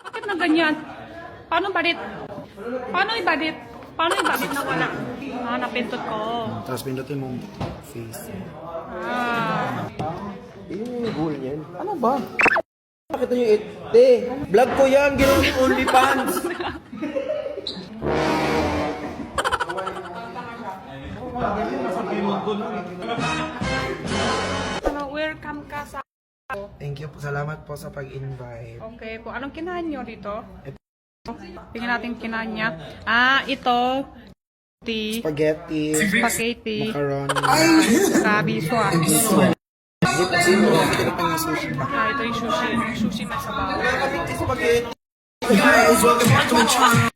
Bakit na ganyan? Paano badit? Paano ibadit? Paano ibadit na wala? Ah, napindot ko. Tapos pindutin mo face. Ah. Yung goal niyan. Ano ba? Bakit nyo yung vlog ko yan, ginawa yung OnlyFans. Welcome ka sa... Thank you po. Salamat po sa pag-invite. Okay po. Anong kinain nyo dito? Tingnan natin kinain niya. Ah, ito. Spaghetti. Macaroni. Kabiswa. Ito pang sushi pa. Ah, ito yung sushi. Sushi na sa bawah. Guys, welcome back to my channel.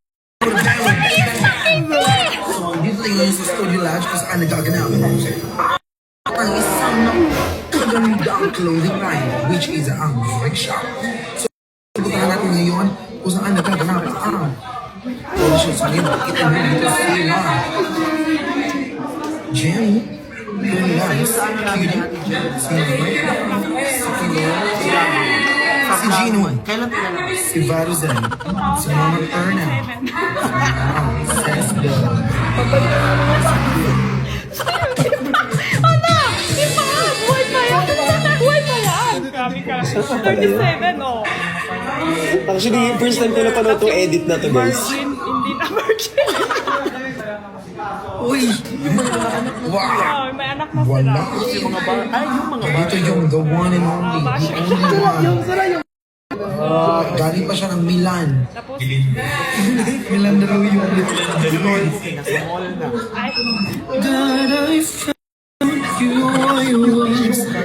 So, dito tayo ngayon sa Studio Lodge kung saan nagaganap ang isang magandang clothing line, which is ang Freak Shop. So, puntahan natin ngayon kung saan nagaganap ang Pollution sa ngayon. Kita mo dito sila Jenny, Nice, Cutie, si Gino, si Varuzan, si Mama Erna, Ano? Iba! Buhay pa yan! Buhay pa yan! Grabe ka. 37, oh. Actually, first time ko na panood itong edit na to, guys. Virgin, hindi na virgin. Uy! Wow! Oh, may anak na sila. Wala. Dito yung the one and only. The only one. Galing pa siya ng Milan. Tapos, Milan na raw yun.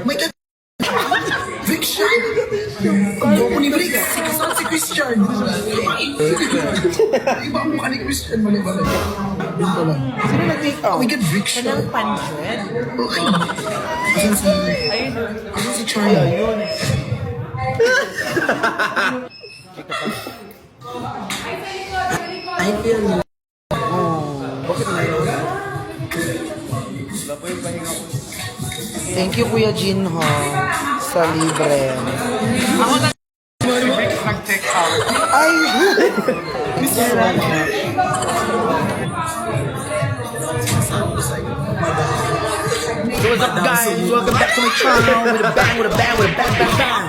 My God! Friction! Kung ko ni Brick, si Christian. Iba ang mukha ni Christian. Mali-mali. Yun pala. Sino nag-take out? Oh my God, Friction. pansit. Asan si Charlie? I feel you. Thank you, Kuya Jinho, sa libre. Ay! So what's up, guys? Welcome back to my channel with a bang, with a bang, with a bang, bang, bang.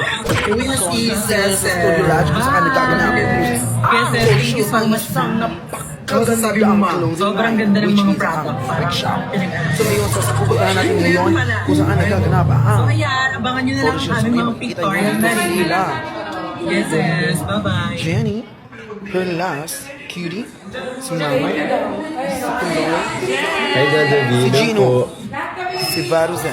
Uwi na si Studio Lodge kung saan nagaganap. Yes, sir. Thank you so much. Sabi mo, ma. Sobrang ganda ng mga product. Freak Shop. So ngayon, sasapupuntahan natin ngayon kung saan nagaganap. So ayan, abangan nyo na lang ang aming mga pictorial na rin. Sila. Yes, yes. Bye-bye. Jenny, her last, Cutie, si Mama, Ay, si Gino, si Varuzan.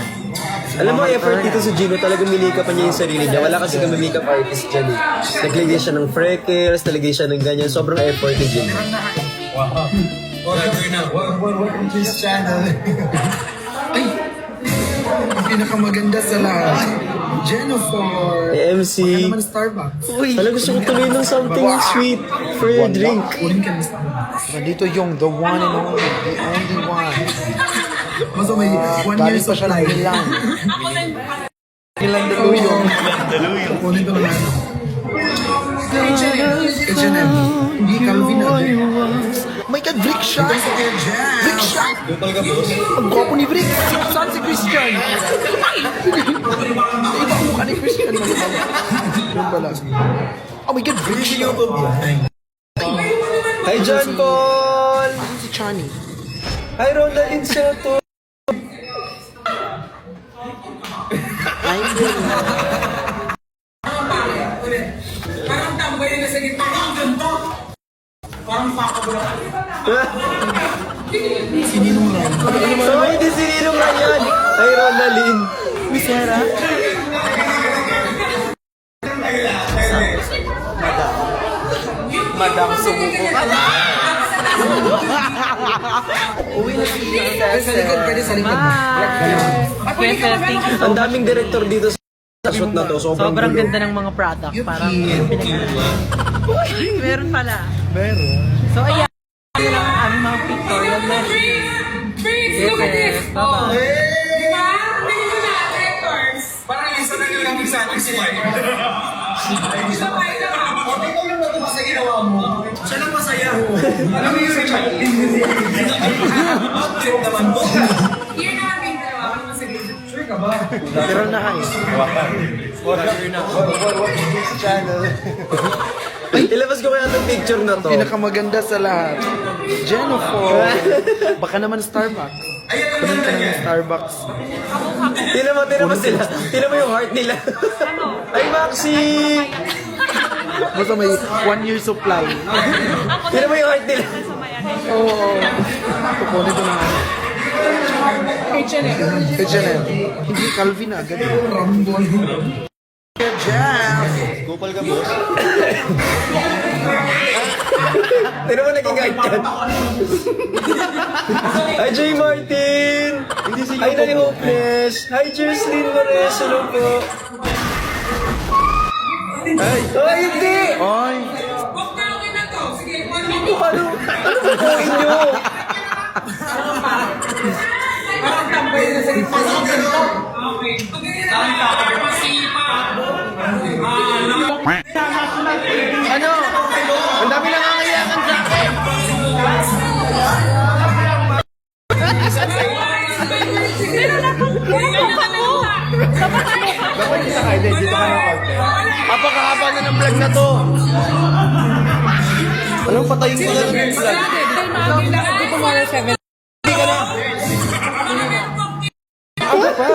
Alam mo, effort dito si Gino, talagang minikap pa niya yung sarili niya. Wala kasi kami makeup artist dyan eh. Naglagay siya ng freckles, naglagay siya ng ganyan. Sobrang effort ni Gino. Welcome to his channel. Ay! Ang pinakamaganda sa lahat. Jennifer. MC. Kaya naman Starbucks. Alam, gusto ko tuloy ng something sweet for your drink. Kunin ka ng Starbucks. Nandito yung the one and only, the only one. Basta may 1 year Galing pa siya ng supply. Milan. Milan Daluyong. Kunin ko lang. H&M. Hindi Calvin na. Oh my God, Brick Shop! Brick Shop! Ang gwapo ni Brick! Saan si Christian? Iba ang mukha ni Christian. Yun pala. Oh my God, Brick Shop! Hi, John Paul! Si Chani. Hi, Ronaldin Soto! Ay, Sininong lang. Ay, di sinilong lang yan! Hi, Ronaldin! Misera. Madam, sumuko ka na. Uwi na si Sa likod, pwede sa likod. Yes, sir. Thank you. Ang daming director dito sa shoot na to. Sobrang Sobrang gulo. ganda ng mga product. Parang meron pala. Meron. So ayan, yun lang ang aming mga pictorial na rin. Yes, sir. Bye-bye. Siya lang masaya. Alam mo yung Richard? Naman po. Sure ka ba? Pero na kayo. Channel. Ilabas ko kaya itong picture na to. Pinakamaganda sa lahat. Jennifer. Baka naman Starbucks. Kunin ka ng Starbucks. Tira mo sila. Tira mo yung heart nila. Ay, Maxi! Basta may 1 year supply. Tira mo yung heart nila. Oo. Kukunin ko naman. H&M. Hindi Calvin agad. Jeff! Kupal ka, boss. Tira mo naging guide ka. Hi, J. Martin! Hi, Nani Hopeless! Hi, Jerslyn Mares! Hello po! Ay, hindi! Ay! Ano ba gawin nyo? Ano? Ang dami nangangayakan sa akin! Dapat dito ka, hindi. Dito ka na konti. Apakahaba na ng vlog na to. Anong patayin ko na lang yung vlog? Tomorrow 7. Hindi ka na. Ako pa.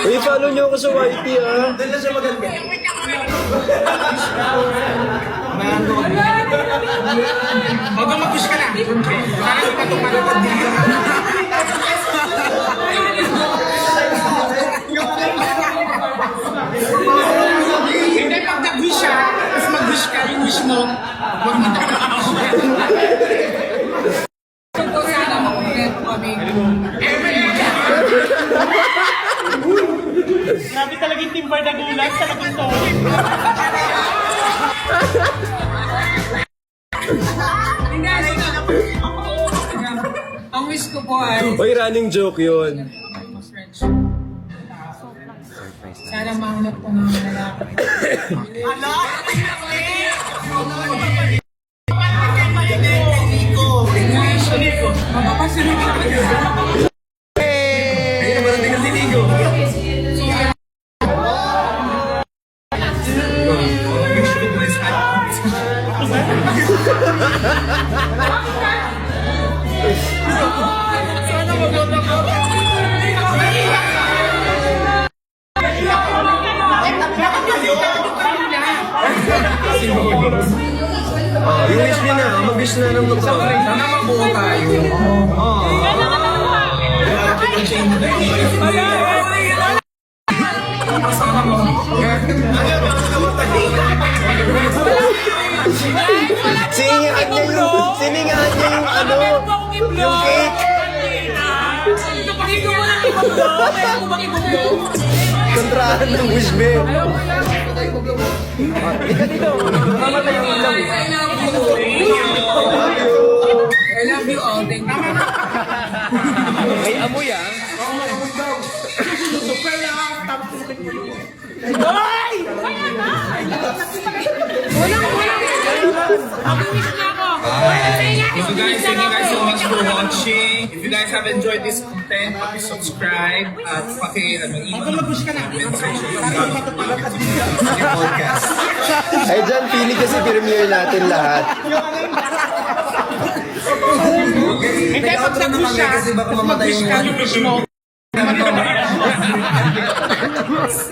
I-follow nyo ako sa YT, ah. Doon na siya maganda. Huwag kang mag-push ka na. Parang ipatupad dito. Hindi, pag nag-wish siya, tapos mag-wish ka, yung wish mo, huwag mo na. Grabe talaga yung timbar na gulat sa nagusto. Ang wish ko po ay Uy, running joke yun. sana mahanap ko ng lalaki. Mapapasunod ka ba? Yung wish nyo na, mag-wish na ng doktor. Sana mabuo tayo. Siningahan niya yung ano, yung cake. Kontrahan ng wish, babe. Ika dito, mamatay yung ilaw. I love you all. Thank you. May amoy, ah. Thank you guys so much for watching. If you guys have enjoyed this content, please subscribe at mag-i-push ka na. Podcast. Ay, dyan, pili kasi premiere natin lahat. Hindi, pag nag-push siya, kasi baka mamatay yung push mo.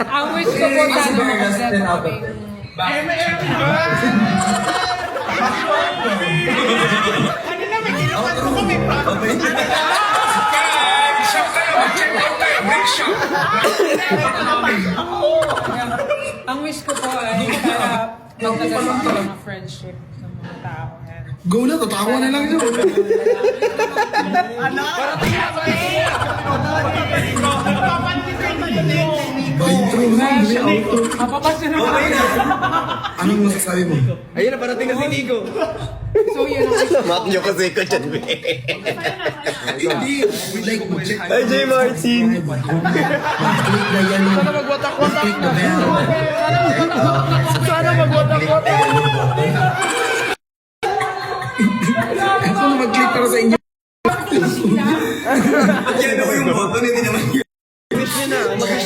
Ang wish ko po sana mag-get Ang wish ko po ay para magtagal ng mga friendship ng mga tao. And Go na, tatawa na lang yun. Intro na, hindi outro. Mapapansin naman. Anong masasabi mo? Ayun na, parating na si Nico. So, yun ang Salamat nyo kasi ko dyan, be. Hindi, we'd like to check. Ay, J. Martin. Click na yan. Sana magwatak-watak na. Sana magwatak-watak. Kung mag-click para sa inyo.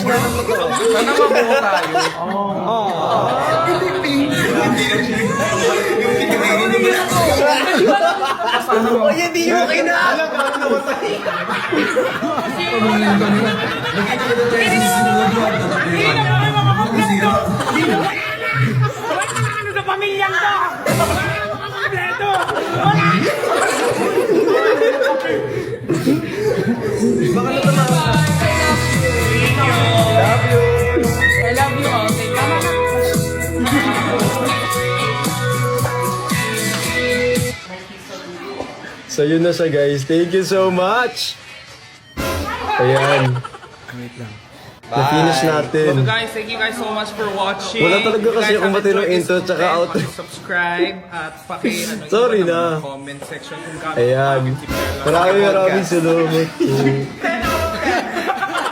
Sana mabuo tayo. O, hindi nyo kayo na. Ano sa pamilyang to? Kompleto! I love you all. Thank you. So, yun na siya, guys. Thank you so much. Ayan. Na-finish So natin. guys, thank you guys so much for watching. Wala talaga If you kasi guys akong have matinong enjoyed this intro tsaka content, outro. subscribe at Sorry iwan na. ng comment section kung gaano Ayan. Maraming salamat.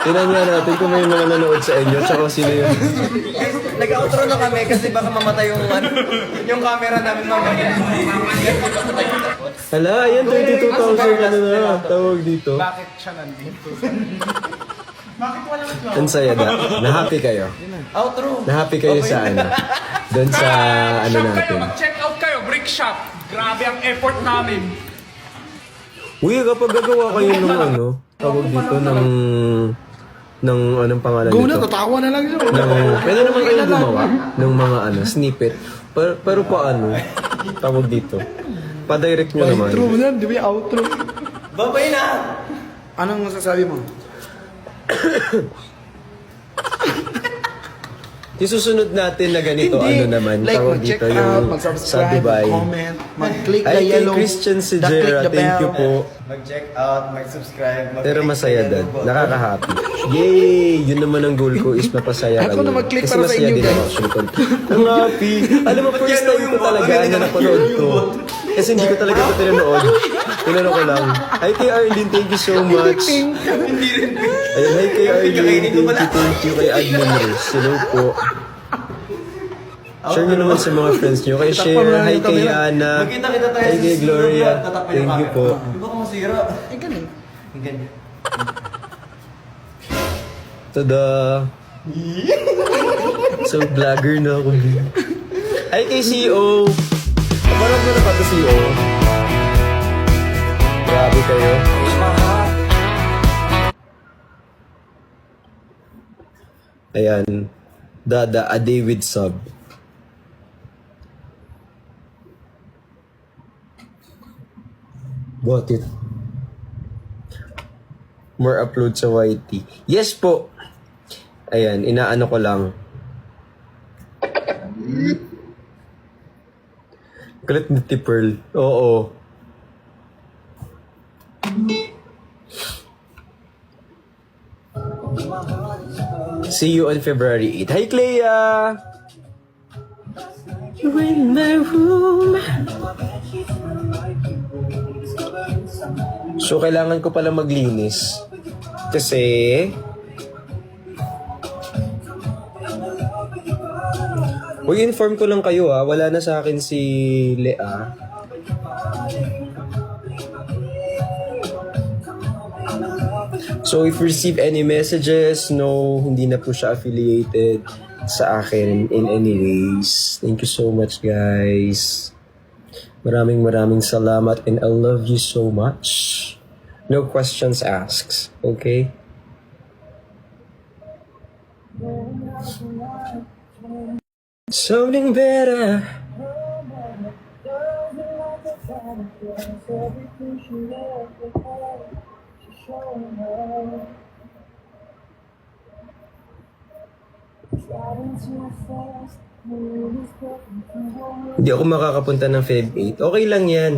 Tinan nga natin kung may mga nanood sa inyo tsaka sino yun. Nag-outro na kami kasi baka mamatay yung yung camera namin mamaya. Hala, ayan, 22,000 ano na. Tawag dito. Bakit siya nandito? Ang saya na. Na-happy kayo. Outro. Na-happy kayo sa ano. Doon sa ano Shop kayo, natin. mag-check out kayo, Brick Shop. Grabe ang effort namin. Uy, kapag gagawa kayo ng ano, tawag dito ng anong pangalan Go na, nito? tatawa na lang yun. Pwede naman kayo gumawa ng mga ano, snippet. Pero paano? Tawag dito. Pa-direct nyo naman. Intro mo yan, di ba yung outro? Babay na. Anong masasabi mo? Isusunod natin na ganito, Hindi. ano naman, Like, tawag mag-check dito out, yung sa mag-subscribe, Dubai. mag-comment, mag-click the Ay, kay yellow, Christian the click Sigera, the thank you bell. po. Mag-check out, mag-subscribe, Pero masaya din. Nakaka-happy. Yay! Yun naman ang goal ko is mapasaya Ako kayo. na mag-click Kasi para sa masaya inyo, din guys. ako actually. Ang happy. Alam mo, first time ko talaga na napanood to. Kasi hindi ko talaga ito pinanood. Pinanood ko lang. Hi kay Arlene, thank you so much. Ayun, hi kay Arlene, thank you kay Admin Rose. Hello po. Share nyo naman sa mga friends nyo. Kay Share, hi kay Ana, Magkita-kita tayo hi sa kay Gloria. tatakpan Thank yung you po. camera. Di ba kung masira? Eh, ganun. Ganyan. Tada! So, vlogger na ako. Hi kay CEO! Parang mo na pa to CEO. Grabe kayo. Ayan. Dada, a day with sub. Bought it. More upload sa YT. Yes po! Ayan, inaano ko lang. Kulit ni Pearl. Oo. See you on February 8. Hi, Clea! You're in my room. So, kailangan ko pala maglinis. Kasi... Uy, inform ko lang kayo ha. Wala na sa akin si Lea. So, if you receive any messages, no, hindi na po siya affiliated sa akin in any ways. Thank you so much, guys. Maraming salamat and I love you so much. No questions asked, okay? Something better. Hindi ako makakapunta ng Feb 8. Okay lang yan.